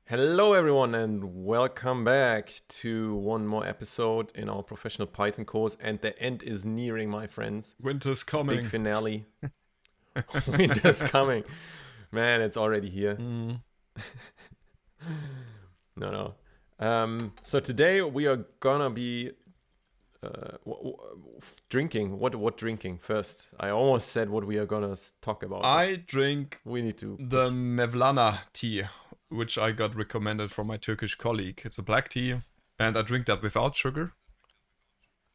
Hello everyone and welcome back to one more episode in our professional Python course, and the end is nearing, my friends. Winter's coming. Big finale. Winter's coming. Man, it's already here. No. So today we are gonna be drinking. What drinking first? I almost said what we are gonna talk about. I drink We need to the Mevlana tea, which I got recommended from my Turkish colleague. It's a black tea, and I drink that without sugar.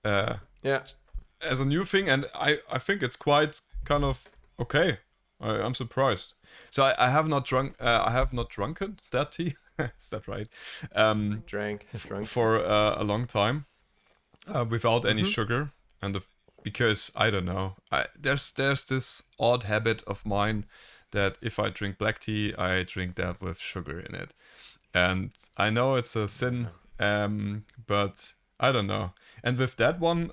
Yeah. As a new thing, and I think it's quite kind of okay. I'm surprised. So I have not drunk. I have not drunken that tea. Is that right? Drank. For a long time, without any sugar, and because I don't know. There's this odd habit of mine that if I drink black tea, I drink that with sugar in it. And I know it's a sin, but I don't know. And with that one,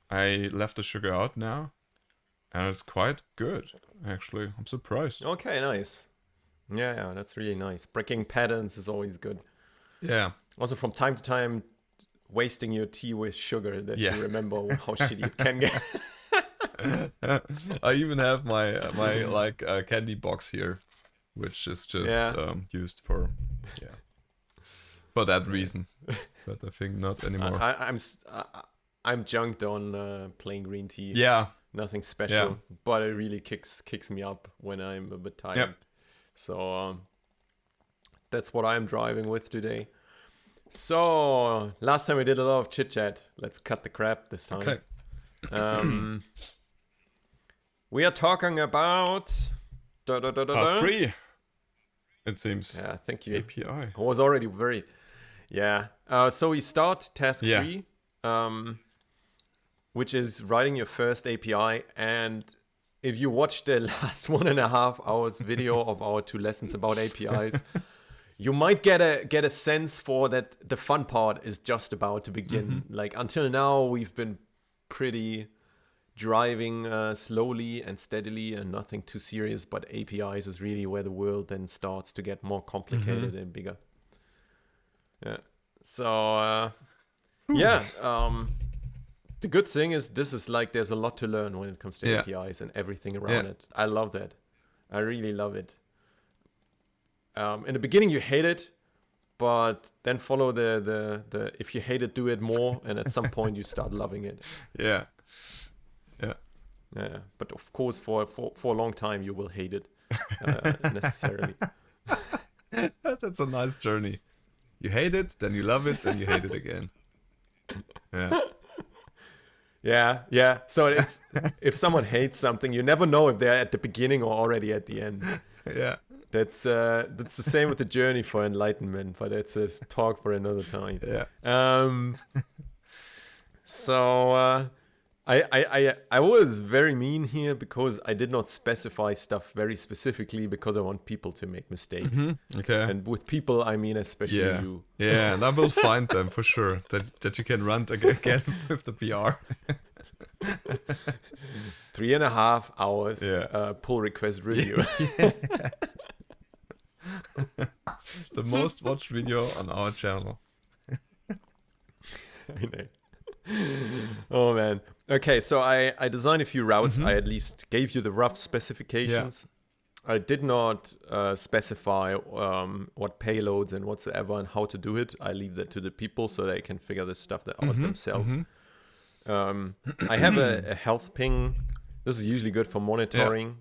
I left the sugar out now, and it's quite good, actually. I'm surprised. Okay, nice. Yeah, that's really nice. Breaking patterns is always good. Yeah. Also, from time to time, wasting your tea with sugar that you remember how shitty it can get. I even have my candy box here, which is just used for that reason. But I think not anymore. I'm junked on plain green tea. Yeah, nothing special, but it really kicks me up when I'm a bit tired. Yep. So that's what I'm driving with today. So last time we did a lot of chit chat. Let's cut the crap this time. Okay. We are talking about Task 3. It seems. Yeah, thank you. API. I was already very. Yeah. So we start task 3, which is writing your first API. And if you watch the last 1.5 hours video of our 2 lessons about APIs, you might get a sense for that the fun part is just about to begin. Like until now, we've been pretty driving slowly and steadily and nothing too serious, but APIs is really where the world then starts to get more complicated and bigger. Yeah. So the good thing is this is like there's a lot to learn when it comes to APIs and everything around it. I love that. I really love it. In the beginning you hate it, but then follow the if you hate it, do it more, and at some point you start loving it. Yeah. But of course for a long time you will hate it necessarily. That's a nice journey. You hate it, then you love it, then you hate it again. Yeah. So it's if someone hates something, you never know if they're at the beginning or already at the end. Yeah. That's the same with the journey for enlightenment, but it's a talk for another time. Yeah. So I was very mean here because I did not specify stuff very specifically because I want people to make mistakes. Okay. And with people, I mean especially you. Yeah, and I will find them for sure that you can run again with the PR. 3.5 hours pull request review. The most watched video on our channel. I know. Oh man. Okay, so I designed a few routes. I at least gave you the rough specifications. I did not specify what payloads and whatsoever and how to do it. I leave that to the people so they can figure this stuff out themselves. I have a health ping. This is usually good for monitoring.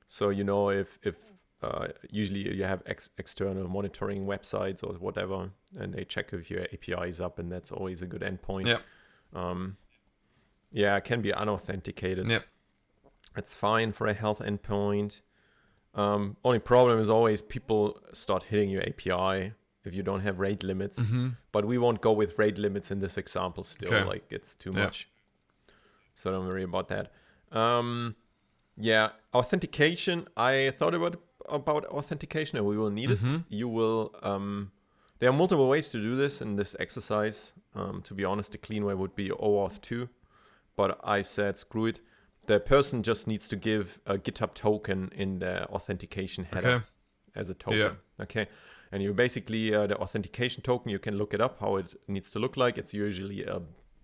So you know if usually you have external monitoring websites or whatever, and they check if your API is up, and that's always a good endpoint. It can be unauthenticated. It's fine for a health endpoint. Only problem is always people start hitting your API if you don't have rate limits. But we won't go with rate limits in this example still. Okay. Like it's too much. So don't worry about that. Authentication. I thought about authentication, and we will need it. You will there are multiple ways to do this in this exercise. To be honest, the clean way would be OAuth 2, but I said screw it. The person just needs to give a GitHub token in the authentication header, as a token. Yeah. Okay. And you basically, the authentication token, you can look it up how it needs to look like. It's usually a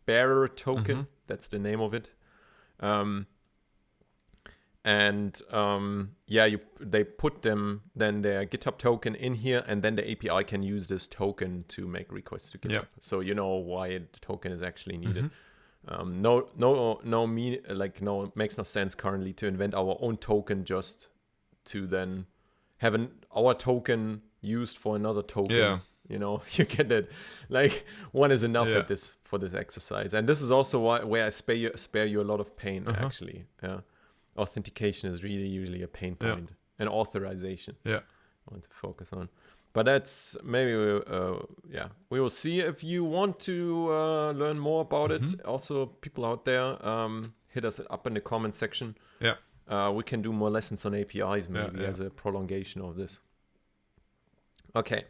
bearer token. That's the name of it. They put then their GitHub token in here, and then the API can use this token to make requests to GitHub. Yep. So you know why the token is actually needed. It makes no sense currently to invent our own token just to then have our token used for another token. Yeah. You know, you get it. Like, one is enough for this exercise, and this is also where I spare you a lot of pain. Actually, authentication is really usually a pain point, and authorization. I want to focus on, but that's maybe we will see. If you want to learn more about it, also people out there, hit us up in the comment section. We can do more lessons on APIs maybe as a prolongation of this. Okay.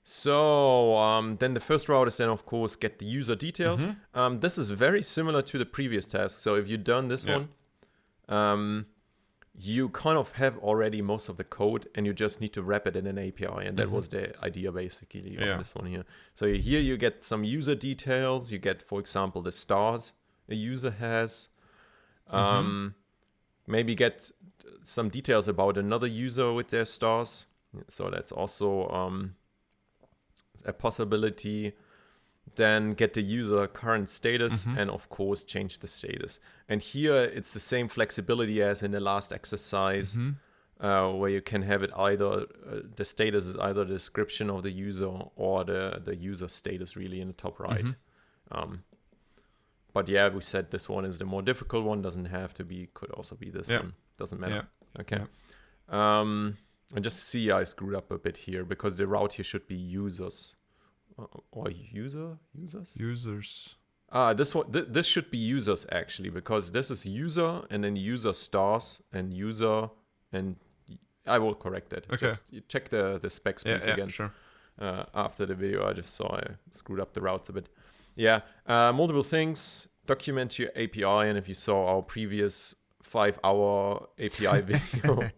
So then the first route is then, of course, get the user details. This is very similar to the previous task. So if you've done this one, you kind of have already most of the code, and you just need to wrap it in an API. And that was the idea basically of this one here. So here you get some user details. You get, for example, the stars a user has. Maybe get some details about another user with their stars. So that's also a possibility. Then get the user current status and of course change the status. And here it's the same flexibility as in the last exercise, where you can have it either the status is either the description of the user or the user status really in the top right. But yeah, we said this one is the more difficult one. Doesn't have to be, could also be this one. Doesn't matter. Okay. And just see I screwed up a bit here because the route here should be users. Or users? This one. This should be users actually, because this is user and then user stars and user, and I will correct that. Okay. Just check the spec space again. Sure. After the video, I just saw I screwed up the routes a bit. Yeah. Multiple things. Document your API, and if you saw our previous 5-hour API video,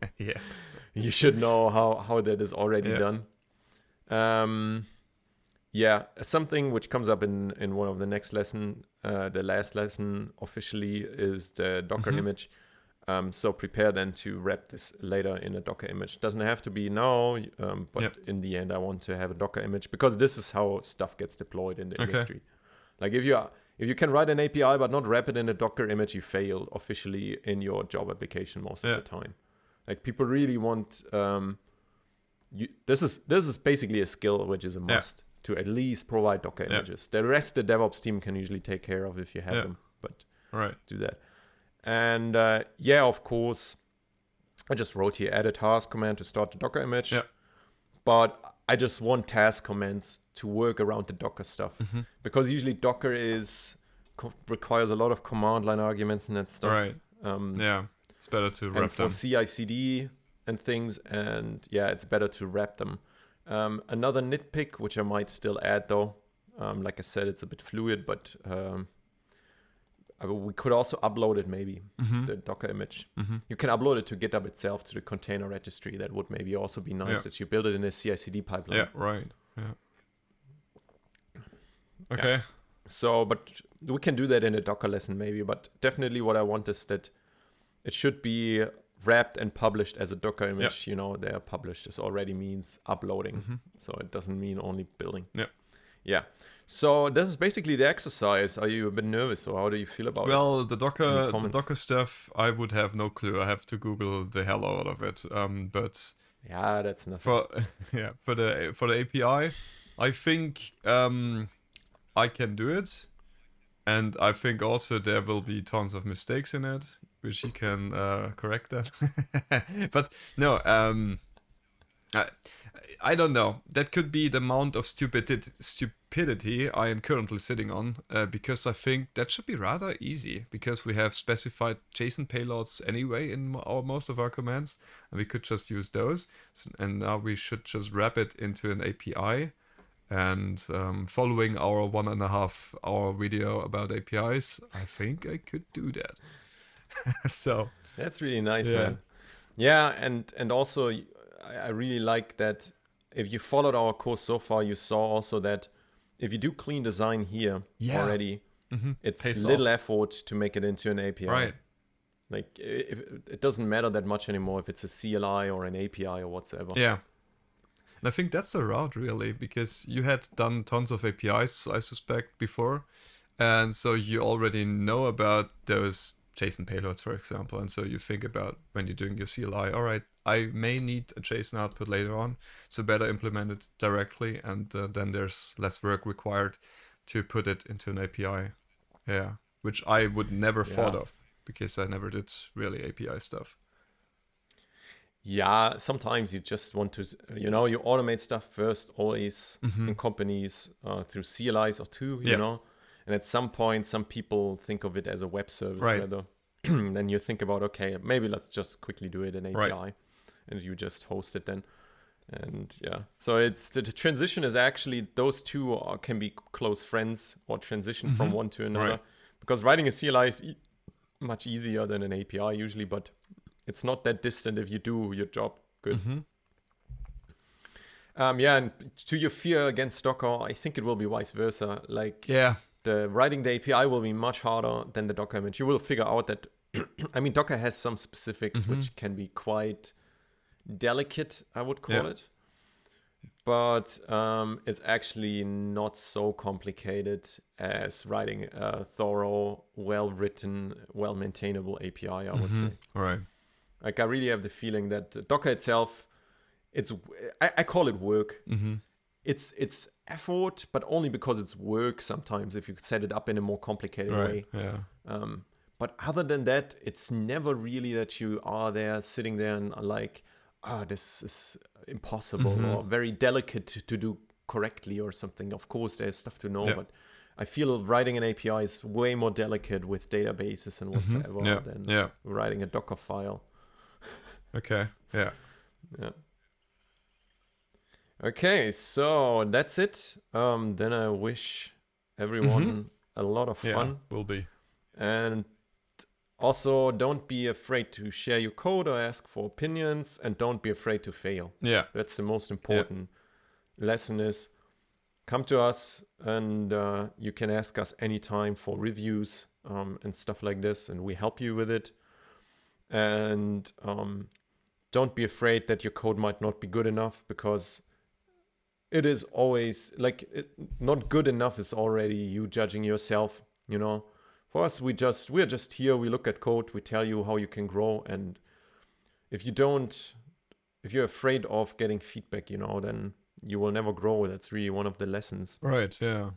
you should know how that is already done. Something which comes up in one of the next lesson, the last lesson officially, is the Docker image. So prepare then to wrap this later in a Docker image. Doesn't have to be now, but in the end I want to have a Docker image because this is how stuff gets deployed in the industry. Like if you can write an API but not wrap it in a Docker image, you failed officially in your job application most of the time. Like people really want this is basically a skill which is a must. To at least provide Docker images. The rest the DevOps team can usually take care of if you have them, but do that. And of course, I just wrote here add a task command to start the Docker image. But I just want task commands to work around the Docker stuff because usually Docker requires a lot of command line arguments and that stuff. Right. It's better to wrap them. For CI/CD and things, and it's better to wrap them. Another nitpick, which I might still add though, like I said, it's a bit fluid, but we could also upload it maybe, the Docker image. You can upload it to GitHub itself, to the container registry. That would maybe also be nice that you build it in a CI/CD pipeline. Okay. So, but we can do that in a Docker lesson maybe, but definitely what I want is that it should be wrapped and published as a Docker image. You know, they're published. This already means uploading. So it doesn't mean only building. So this is basically the exercise. Are you a bit nervous, or how do you feel about it? Well, the Docker stuff, I would have no clue. I have to Google the hell out of it. But that's nothing. For the API, I think I can do it, and I think also there will be tons of mistakes in it, which you can correct that. But no, I don't know. That could be the amount of stupidity I am currently sitting on, because I think that should be rather easy, because we have specified JSON payloads anyway in most of our commands, and we could just use those. And now we should just wrap it into an API. And following our 1.5 hour video about APIs, I think I could do that. So that's really nice, man. Yeah, and also I really like that if you followed our course so far, you saw also that if you do clean design here already, it's Pays little off. effort to make it into an API. Right. Like it doesn't matter that much anymore if it's a CLI or an API or whatsoever. Yeah. And I think that's the route really, because you had done tons of APIs, I suspect, before. And so you already know about those JSON payloads, for example. And so you think about when you're doing your CLI, all right, I may need a JSON output later on, so better implement it directly. And then there's less work required to put it into an API. Yeah, which I would never thought of because I never did really API stuff. Yeah, sometimes you just want to, you automate stuff first, always in companies through CLIs or two, you know. And at some point, some people think of it as a web service rather. Then you think about, okay, maybe let's just quickly do it in API, and you just host it then. And so it's the transition is actually those two can be close friends or transition from one to another, because writing a CLI is much easier than an API usually, but it's not that distant if you do your job good. And to your fear against Docker, I think it will be vice versa. Like the writing the API will be much harder than the Docker image. You will figure out that I mean, Docker has some specifics which can be quite delicate, I would call it. But it's actually not so complicated as writing a thorough, well-written, well-maintainable API, I would say. All right. Like, I really have the feeling that Docker itself, I call it work. It's effort, but only because it's work sometimes if you set it up in a more complicated way. But other than that, it's never really that you are there, sitting there and are like, this is impossible or very delicate to do correctly or something. Of course, there's stuff to know, but I feel writing an API is way more delicate with databases and whatsoever than writing a Docker file. Okay. Yeah. Okay, so that's it. Then I wish everyone a lot of fun. Will be. And also, don't be afraid to share your code or ask for opinions, and don't be afraid to fail. Yeah. That's the most important lesson is come to us, and you can ask us anytime for reviews and stuff like this, and we help you with it. And don't be afraid that your code might not be good enough, because it is always not good enough is already you judging yourself, For us, we're just here. We look at code. We tell you how you can grow. And if you're afraid of getting feedback, then you will never grow. That's really one of the lessons. Right. Yeah.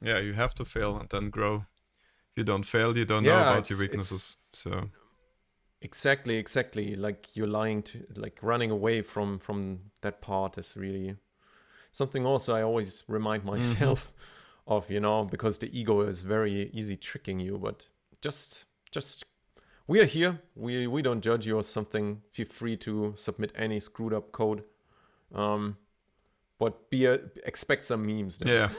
You have to fail and then grow. If you don't fail, you don't know about your weaknesses. So. Exactly. Like you're running away from that part is really something. Also, I always remind myself. Of, because the ego is very easy tricking you, but just we are here. We don't judge you or something. Feel free to submit any screwed up code. But expect some memes then.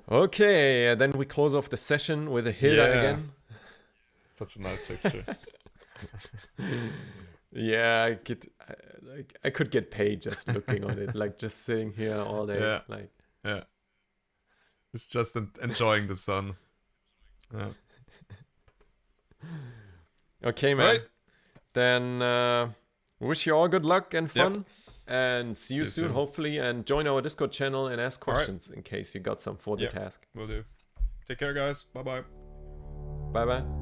Okay, then we close off the session with a Hilda again. Such a nice picture. Yeah, I could get paid just looking on it, like just sitting here all day. It's just enjoying the sun. Okay, man. Right. Then wish you all good luck and fun, and see you soon, hopefully, and join our Discord channel and ask questions in case you got some for the task. Will do. Take care, guys. Bye-bye. Bye-bye.